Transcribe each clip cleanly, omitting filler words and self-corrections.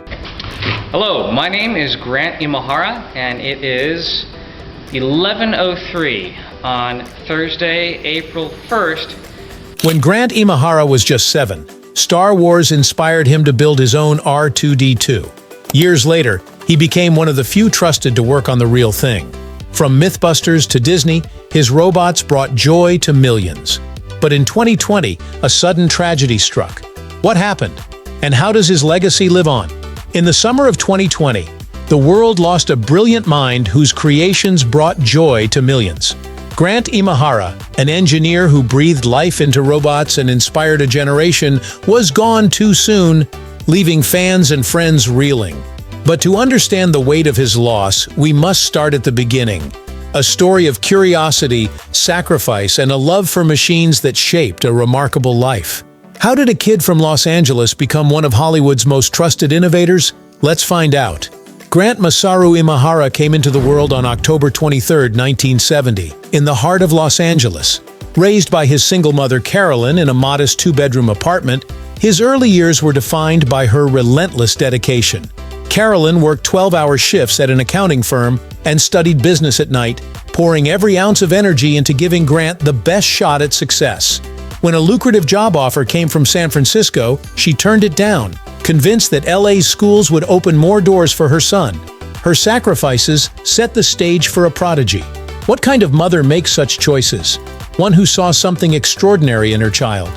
Hello, my name is Grant Imahara, and it is 11:03 on Thursday, April 1st. When Grant Imahara was just 7, Star Wars inspired him to build his own R2-D2. Years later, he became one of the few trusted to work on the real thing. From MythBusters to Disney, his robots brought joy to millions. But in 2020, a sudden tragedy struck. What happened? And how does his legacy live on? In the summer of 2020, the world lost a brilliant mind whose creations brought joy to millions. Grant Imahara, an engineer who breathed life into robots and inspired a generation, was gone too soon, leaving fans and friends reeling. But to understand the weight of his loss, we must start at the beginning. A story of curiosity, sacrifice, and a love for machines that shaped a remarkable life. How did a kid from Los Angeles become one of Hollywood's most trusted innovators? Let's find out. Grant Imahara came into the world on October 23, 1970, in the heart of Los Angeles. Raised by his single mother Carolyn in a modest two-bedroom apartment, his early years were defined by her relentless dedication. Carolyn worked 12-hour shifts at an accounting firm and studied business at night, pouring every ounce of energy into giving Grant the best shot at success. When a lucrative job offer came from San Francisco, she turned it down, convinced that LA's schools would open more doors for her son. Her sacrifices set the stage for a prodigy. What kind of mother makes such choices? One who saw something extraordinary in her child.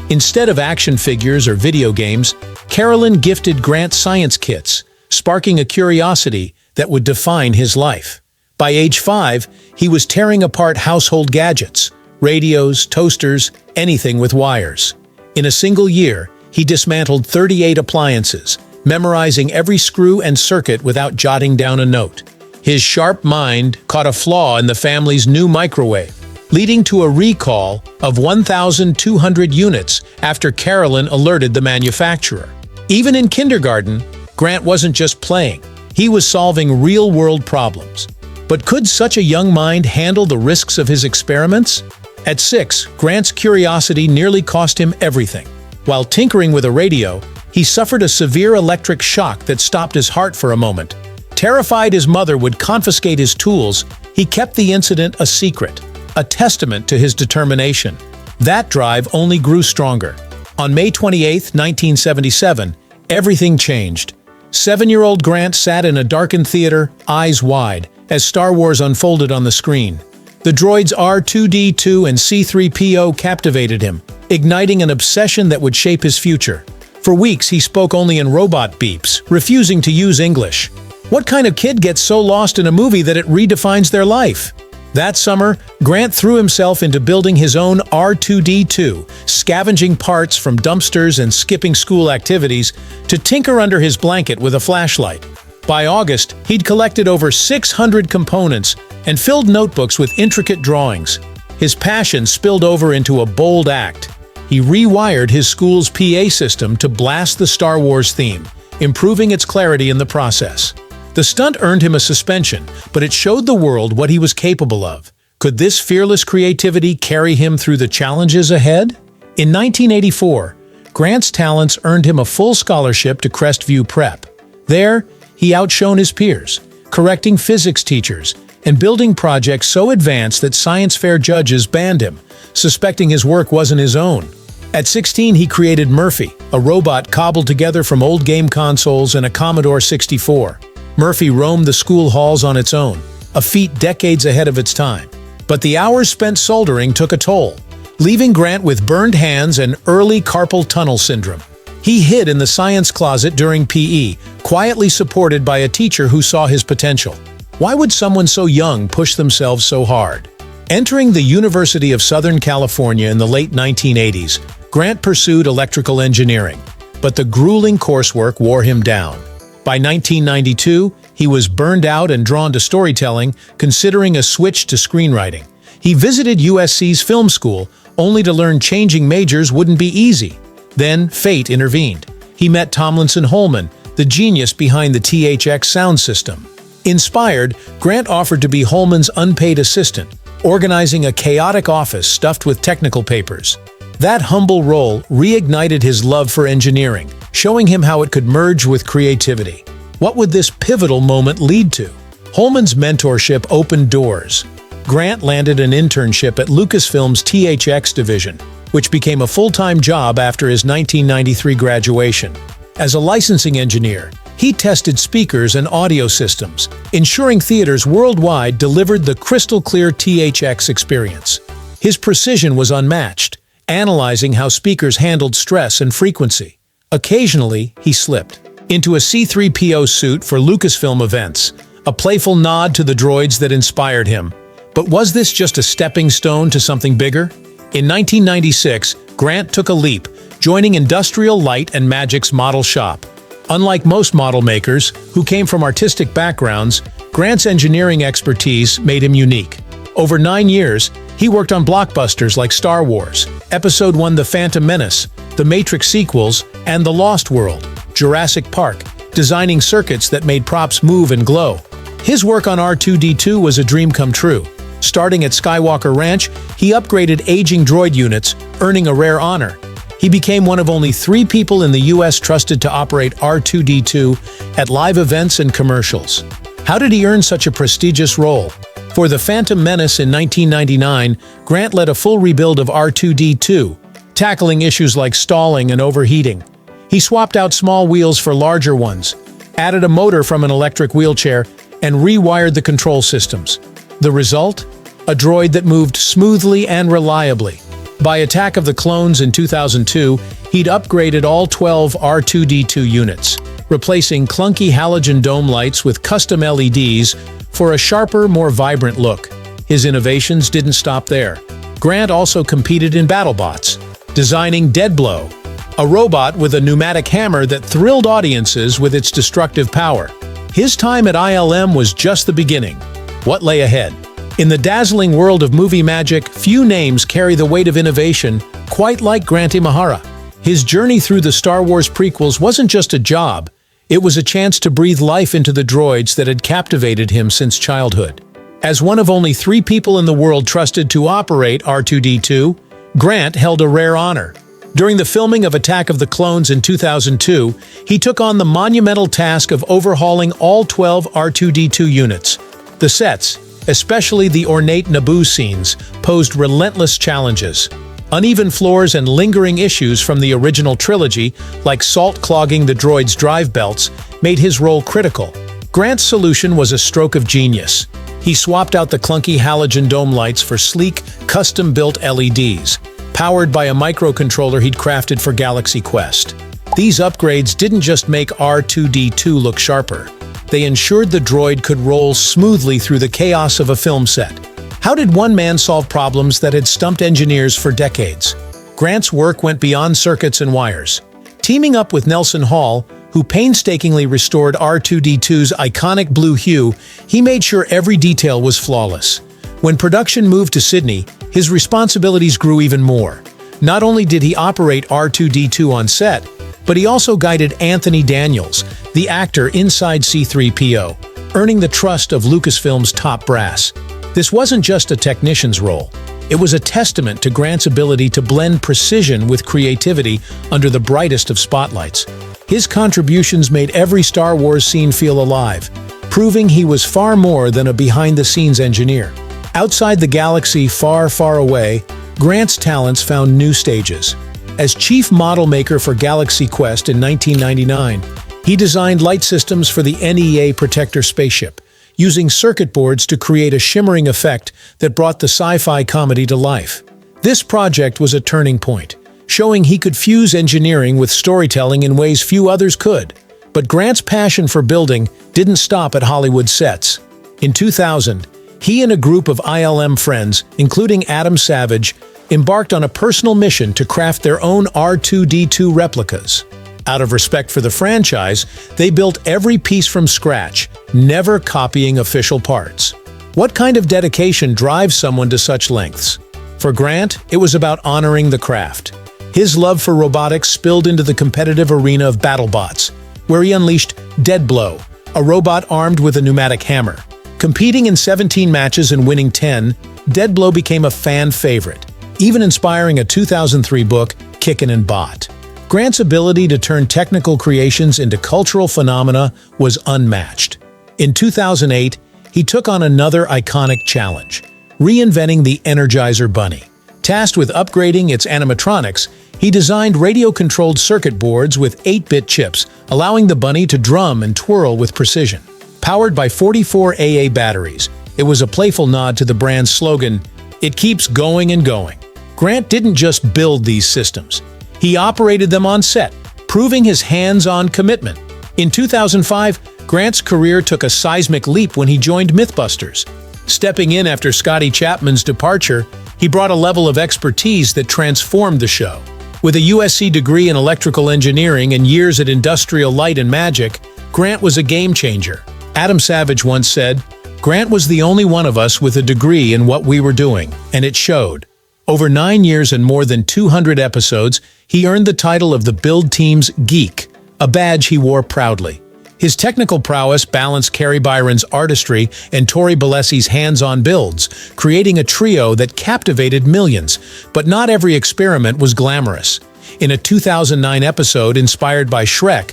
Instead of action figures or video games, Carolyn gifted Grant science kits, sparking a curiosity that would define his life. By age 5, he was tearing apart household gadgets, radios, toasters, anything with wires. In a single year, he dismantled 38 appliances, memorizing every screw and circuit without jotting down a note. His sharp mind caught a flaw in the family's new microwave, leading to a recall of 1,200 units after Carolyn alerted the manufacturer. Even in kindergarten, Grant wasn't just playing. He was solving real-world problems. But could such a young mind handle the risks of his experiments? At 6, Grant's curiosity nearly cost him everything. While tinkering with a radio, he suffered a severe electric shock that stopped his heart for a moment. Terrified his mother would confiscate his tools, he kept the incident a secret, a testament to his determination. That drive only grew stronger. On May 28, 1977, everything changed. 7-year-old Grant sat in a darkened theater, eyes wide, as Star Wars unfolded on the screen. The droids R2-D2 and C-3PO captivated him, igniting an obsession that would shape his future. For weeks, he spoke only in robot beeps, refusing to use English. What kind of kid gets so lost in a movie that it redefines their life? That summer, Grant threw himself into building his own R2-D2, scavenging parts from dumpsters and skipping school activities to tinker under his blanket with a flashlight. By August, he'd collected over 600 components and filled notebooks with intricate drawings. His passion spilled over into a bold act. He rewired his school's PA system to blast the Star Wars theme, improving its clarity in the process. The stunt earned him a suspension, but it showed the world what he was capable of. Could this fearless creativity carry him through the challenges ahead? In 1984, Grant's talents earned him a full scholarship to Crestview Prep. There, he outshone his peers, correcting physics teachers and building projects so advanced that science fair judges banned him, suspecting his work wasn't his own. At 16, he created Murphy, a robot cobbled together from old game consoles and a Commodore 64. Murphy roamed the school halls on its own, a feat decades ahead of its time. But the hours spent soldering took a toll, leaving Grant with burned hands and early carpal tunnel syndrome. He hid in the science closet during PE, quietly supported by a teacher who saw his potential. Why would someone so young push themselves so hard? Entering the University of Southern California in the late 1980s, Grant pursued electrical engineering, but the grueling coursework wore him down. By 1992, he was burned out and drawn to storytelling, considering a switch to screenwriting. He visited USC's film school, only to learn changing majors wouldn't be easy. Then, fate intervened. He met Tomlinson Holman, the genius behind the THX sound system. Inspired, Grant offered to be Holman's unpaid assistant, organizing a chaotic office stuffed with technical papers. That humble role reignited his love for engineering, showing him how it could merge with creativity. What would this pivotal moment lead to? Holman's mentorship opened doors. Grant landed an internship at Lucasfilm's THX division, which became a full-time job after his 1993 graduation. As a licensing engineer, he tested speakers and audio systems, ensuring theaters worldwide delivered the crystal-clear THX experience. His precision was unmatched, analyzing how speakers handled stress and frequency. Occasionally, he slipped into a C-3PO suit for Lucasfilm events, a playful nod to the droids that inspired him. But was this just a stepping stone to something bigger? In 1996, Grant took a leap, joining Industrial Light and Magic's model shop. Unlike most model makers, who came from artistic backgrounds, Grant's engineering expertise made him unique. Over 9 years, he worked on blockbusters like Star Wars, Episode I The Phantom Menace, The Matrix sequels, and The Lost World, Jurassic Park, designing circuits that made props move and glow. His work on R2-D2 was a dream come true. Starting at Skywalker Ranch, he upgraded aging droid units, earning a rare honor. He became one of only 3 people in the US trusted to operate R2-D2 at live events and commercials. How did he earn such a prestigious role? For The Phantom Menace in 1999, Grant led a full rebuild of R2-D2, tackling issues like stalling and overheating. He swapped out small wheels for larger ones, added a motor from an electric wheelchair, and rewired the control systems. The result? A droid that moved smoothly and reliably. By Attack of the Clones in 2002, he'd upgraded all 12 R2-D2 units, replacing clunky halogen dome lights with custom LEDs for a sharper, more vibrant look. His innovations didn't stop there. Grant also competed in BattleBots, designing Deadblow, a robot with a pneumatic hammer that thrilled audiences with its destructive power. His time at ILM was just the beginning. What lay ahead? In the dazzling world of movie magic, few names carry the weight of innovation quite like Grant Imahara. His journey through the Star Wars prequels wasn't just a job, it was a chance to breathe life into the droids that had captivated him since childhood. As one of only 3 people in the world trusted to operate R2-D2, Grant held a rare honor. During the filming of Attack of the Clones in 2002, he took on the monumental task of overhauling all 12 R2-D2 units. The sets, especially the ornate Naboo scenes, posed relentless challenges. Uneven floors and lingering issues from the original trilogy, like salt clogging the droid's drive belts, made his role critical. Grant's solution was a stroke of genius. He swapped out the clunky halogen dome lights for sleek, custom-built LEDs, powered by a microcontroller he'd crafted for Galaxy Quest. These upgrades didn't just make R2-D2 look sharper. They ensured the droid could roll smoothly through the chaos of a film set. How did one man solve problems that had stumped engineers for decades? Grant's work went beyond circuits and wires. Teaming up with Nelson Hall, who painstakingly restored R2-D2's iconic blue hue, he made sure every detail was flawless. When production moved to Sydney, his responsibilities grew even more. Not only did he operate R2-D2 on set, but he also guided Anthony Daniels, the actor inside C-3PO, earning the trust of Lucasfilm's top brass. This wasn't just a technician's role. It was a testament to Grant's ability to blend precision with creativity under the brightest of spotlights. His contributions made every Star Wars scene feel alive, proving he was far more than a behind-the-scenes engineer. Outside the galaxy far, far away, Grant's talents found new stages. As chief model maker for Galaxy Quest in 1999, he designed light systems for the NEA Protector spaceship, using circuit boards to create a shimmering effect that brought the sci-fi comedy to life. This project was a turning point, showing he could fuse engineering with storytelling in ways few others could. But Grant's passion for building didn't stop at Hollywood sets. In 2000, he and a group of ILM friends, including Adam Savage, embarked on a personal mission to craft their own R2-D2 replicas. Out of respect for the franchise, they built every piece from scratch, never copying official parts. What kind of dedication drives someone to such lengths? For Grant, it was about honoring the craft. His love for robotics spilled into the competitive arena of BattleBots, where he unleashed Deadblow, a robot armed with a pneumatic hammer. Competing in 17 matches and winning 10, Deadblow became a fan favorite. even inspiring a 2003 book, Kickin' and Bot. Grant's ability to turn technical creations into cultural phenomena was unmatched. In 2008, he took on another iconic challenge, reinventing the Energizer Bunny. Tasked with upgrading its animatronics, he designed radio-controlled circuit boards with 8-bit chips, allowing the bunny to drum and twirl with precision. Powered by 44 AA batteries, it was a playful nod to the brand's slogan, "It keeps going and going." Grant didn't just build these systems. He operated them on set, proving his hands-on commitment. In 2005, Grant's career took a seismic leap when he joined MythBusters. Stepping in after Scotty Chapman's departure, he brought a level of expertise that transformed the show. With a USC degree in electrical engineering and years at Industrial Light and Magic, Grant was a game-changer. Adam Savage once said, "Grant was the only one of us with a degree in what we were doing, and it showed." Over 9 years and more than 200 episodes, he earned the title of the Build Team's Geek, a badge he wore proudly. His technical prowess balanced Carrie Byron's artistry and Tori Bellesi's hands-on builds, creating a trio that captivated millions. But not every experiment was glamorous. In a 2009 episode inspired by Shrek,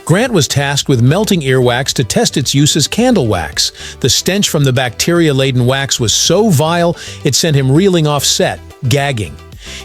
Grant was tasked with melting earwax to test its use as candle wax. The stench from the bacteria-laden wax was so vile, it sent him reeling off set, gagging.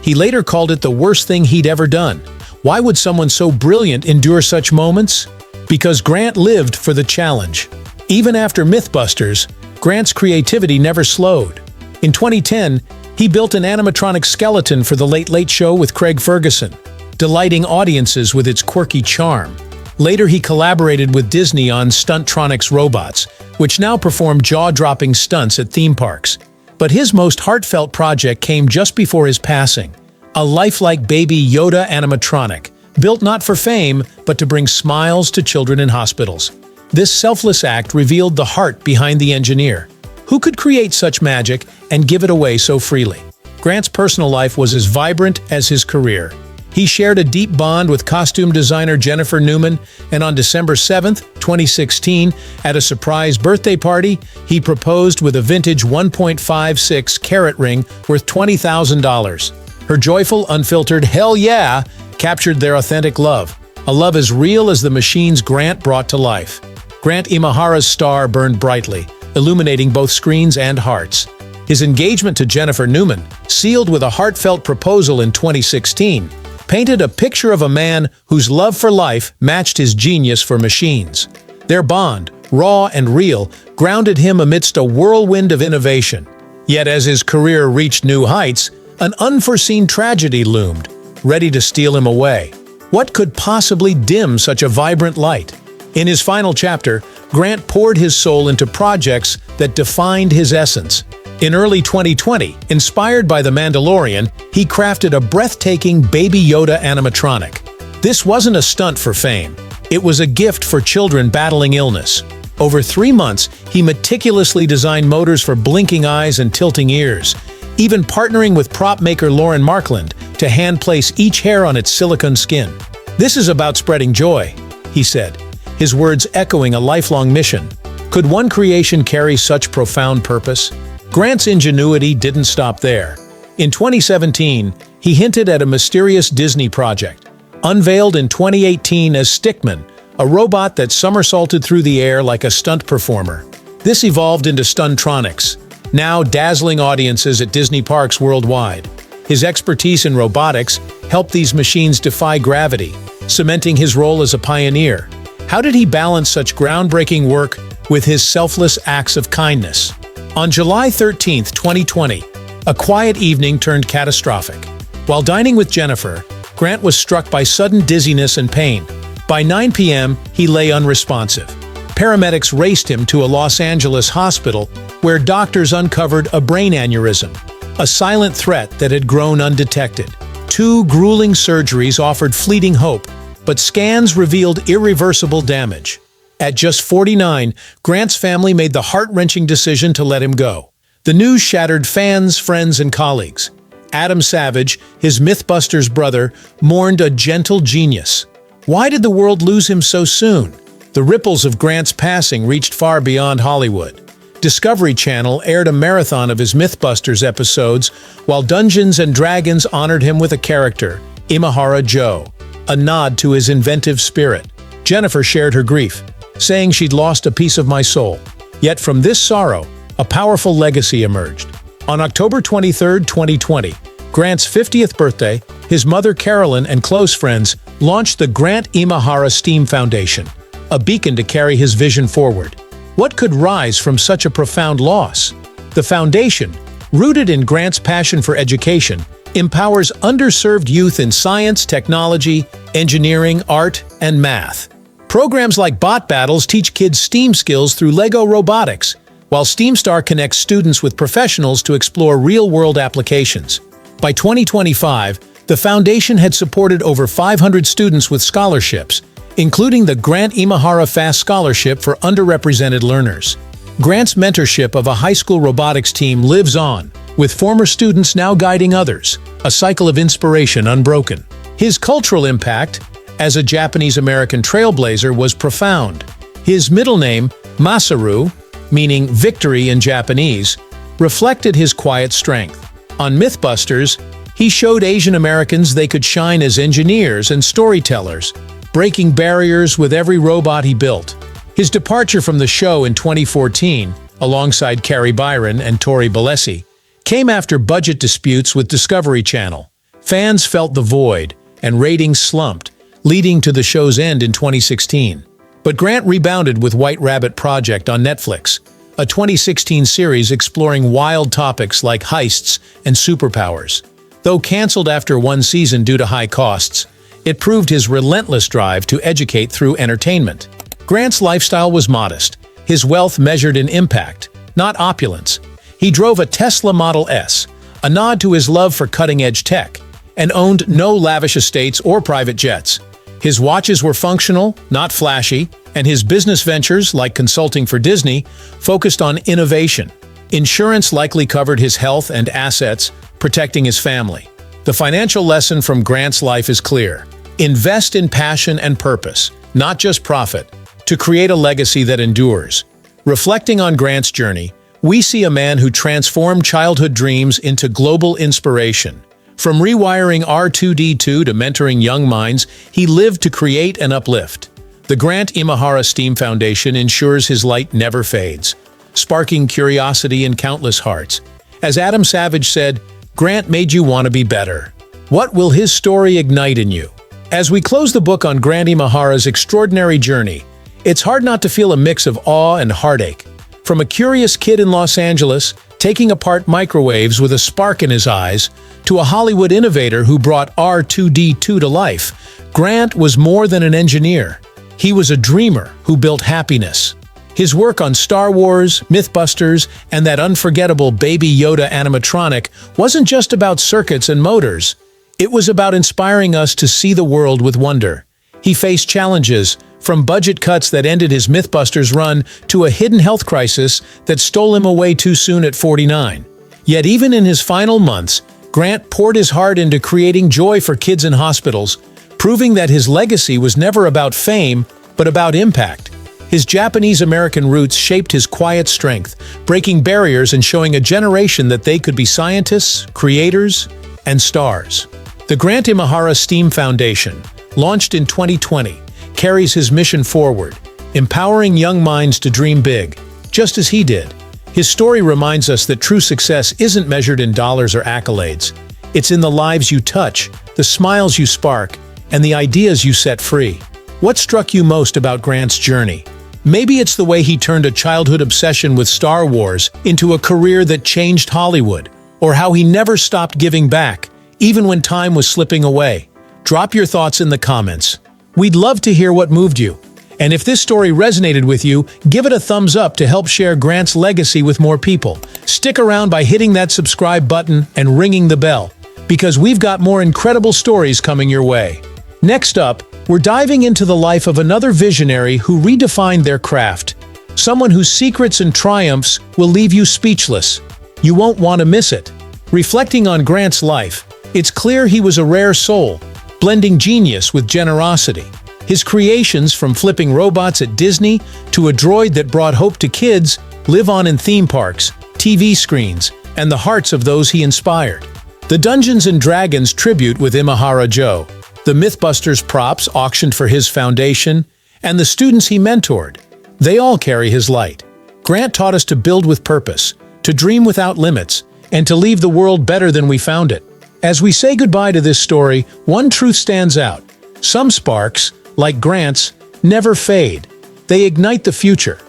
He later called it the worst thing he'd ever done. Why would someone so brilliant endure such moments? Because Grant lived for the challenge. Even after MythBusters, Grant's creativity never slowed. In 2010, he built an animatronic skeleton for The Late Late Show with Craig Ferguson, delighting audiences with its quirky charm. Later, he collaborated with Disney on Stuntronix robots, which now perform jaw-dropping stunts at theme parks. But his most heartfelt project came just before his passing, a lifelike baby Yoda animatronic, built not for fame, but to bring smiles to children in hospitals. This selfless act revealed the heart behind the engineer. Who could create such magic and give it away so freely? Grant's personal life was as vibrant as his career. He shared a deep bond with costume designer Jennifer Newman, and on December 7, 2016, at a surprise birthday party, he proposed with a vintage 1.56 carat ring worth $20,000. Her joyful, unfiltered "hell yeah" captured their authentic love, a love as real as the machines Grant brought to life. Grant Imahara's star burned brightly, illuminating both screens and hearts. His engagement to Jennifer Newman, sealed with a heartfelt proposal in 2016, painted a picture of a man whose love for life matched his genius for machines. Their bond, raw and real, grounded him amidst a whirlwind of innovation. Yet as his career reached new heights, an unforeseen tragedy loomed, ready to steal him away. What could possibly dim such a vibrant light? In his final chapter, Grant poured his soul into projects that defined his essence. In early 2020, inspired by The Mandalorian, he crafted a breathtaking Baby Yoda animatronic. This wasn't a stunt for fame. It was a gift for children battling illness. Over 3 months, he meticulously designed motors for blinking eyes and tilting ears, even partnering with prop maker Lauren Markland to hand-place each hair on its silicone skin. "This is about spreading joy," he said, his words echoing a lifelong mission. Could one creation carry such profound purpose? Grant's ingenuity didn't stop there. In 2017, he hinted at a mysterious Disney project, unveiled in 2018 as Stickman, a robot that somersaulted through the air like a stunt performer. This evolved into Stuntronix, now dazzling audiences at Disney parks worldwide. His expertise in robotics helped these machines defy gravity, cementing his role as a pioneer. How did he balance such groundbreaking work with his selfless acts of kindness? On July 13, 2020, a quiet evening turned catastrophic. While dining with Jennifer, Grant was struck by sudden dizziness and pain. By 9 p.m., he lay unresponsive. Paramedics raced him to a Los Angeles hospital where doctors uncovered a brain aneurysm, a silent threat that had grown undetected. 2 grueling surgeries offered fleeting hope, but scans revealed irreversible damage. At just 49, Grant's family made the heart-wrenching decision to let him go. The news shattered fans, friends, and colleagues. Adam Savage, his MythBusters brother, mourned a gentle genius. Why did the world lose him so soon? The ripples of Grant's passing reached far beyond Hollywood. Discovery Channel aired a marathon of his MythBusters episodes, while Dungeons & Dragons honored him with a character, Imahara Joe, a nod to his inventive spirit. Jennifer shared her grief, saying she'd lost a piece of my soul. Yet from this sorrow, a powerful legacy emerged. On October 23, 2020, Grant's 50th birthday, his mother Carolyn and close friends launched the Grant Imahara STEAM Foundation, a beacon to carry his vision forward. What could rise from such a profound loss? The foundation, rooted in Grant's passion for education, empowers underserved youth in science, technology, engineering, art, and math. Programs like Bot Battles teach kids STEAM skills through Lego robotics, while STEAMstar connects students with professionals to explore real-world applications. By 2025, the foundation had supported over 500 students with scholarships, including the Grant Imahara FAST Scholarship for underrepresented learners. Grant's mentorship of a high school robotics team lives on, with former students now guiding others, a cycle of inspiration unbroken. His cultural impact, as a Japanese-American trailblazer, was profound. His middle name, Masaru, meaning victory in Japanese, reflected his quiet strength. On MythBusters, he showed Asian Americans they could shine as engineers and storytellers, breaking barriers with every robot he built. His departure from the show in 2014, alongside Carrie Byron and Tori Bellesi, came after budget disputes with Discovery Channel. Fans felt the void, and ratings slumped, leading to the show's end in 2016. But Grant rebounded with White Rabbit Project on Netflix, a 2016 series exploring wild topics like heists and superpowers. Though canceled after one season due to high costs, it proved his relentless drive to educate through entertainment. Grant's lifestyle was modest, his wealth measured in impact, not opulence. He drove a Tesla Model S, a nod to his love for cutting-edge tech, and owned no lavish estates or private jets. His watches were functional, not flashy, and his business ventures, like consulting for Disney, focused on innovation. Insurance likely covered his health and assets, protecting his family. The financial lesson from Grant's life is clear. Invest in passion and purpose, not just profit, to create a legacy that endures. Reflecting on Grant's journey, we see a man who transformed childhood dreams into global inspiration. From rewiring R2D2 to mentoring young minds, he lived to create and uplift. The Grant Imahara STEAM Foundation ensures his light never fades, sparking curiosity in countless hearts. As Adam Savage said, Grant made you want to be better. What will his story ignite in you? As we close the book on Grant Imahara's extraordinary journey, it's hard not to feel a mix of awe and heartache. From a curious kid in Los Angeles, taking apart microwaves with a spark in his eyes, to a Hollywood innovator who brought R2D2 to life, Grant was more than an engineer. He was a dreamer who built happiness. His work on Star Wars, MythBusters, and that unforgettable Baby Yoda animatronic wasn't just about circuits and motors. It was about inspiring us to see the world with wonder. He faced challenges, from budget cuts that ended his MythBusters run to a hidden health crisis that stole him away too soon at 49. Yet even in his final months, Grant poured his heart into creating joy for kids in hospitals, proving that his legacy was never about fame, but about impact. His Japanese-American roots shaped his quiet strength, breaking barriers and showing a generation that they could be scientists, creators, and stars. The Grant Imahara STEAM Foundation, launched in 2020, carries his mission forward, empowering young minds to dream big, just as he did. His story reminds us that true success isn't measured in dollars or accolades. It's in the lives you touch, the smiles you spark, and the ideas you set free. What struck you most about Grant's journey? Maybe it's the way he turned a childhood obsession with Star Wars into a career that changed Hollywood, or how he never stopped giving back, even when time was slipping away. Drop your thoughts in the comments. We'd love to hear what moved you. And if this story resonated with you, give it a thumbs up to help share Grant's legacy with more people. Stick around by hitting that subscribe button and ringing the bell, because we've got more incredible stories coming your way. Next up, we're diving into the life of another visionary who redefined their craft. Someone whose secrets and triumphs will leave you speechless. You won't want to miss it. Reflecting on Grant's life, it's clear he was a rare soul, blending genius with generosity. His creations, from flipping robots at Disney to a droid that brought hope to kids, live on in theme parks, TV screens, and the hearts of those he inspired. The Dungeons & Dragons tribute with Imahara Joe, the MythBusters props auctioned for his foundation, and the students he mentored. They all carry his light. Grant taught us to build with purpose, to dream without limits, and to leave the world better than we found it. As we say goodbye to this story, one truth stands out. Some sparks, like Grant's, never fade. They ignite the future.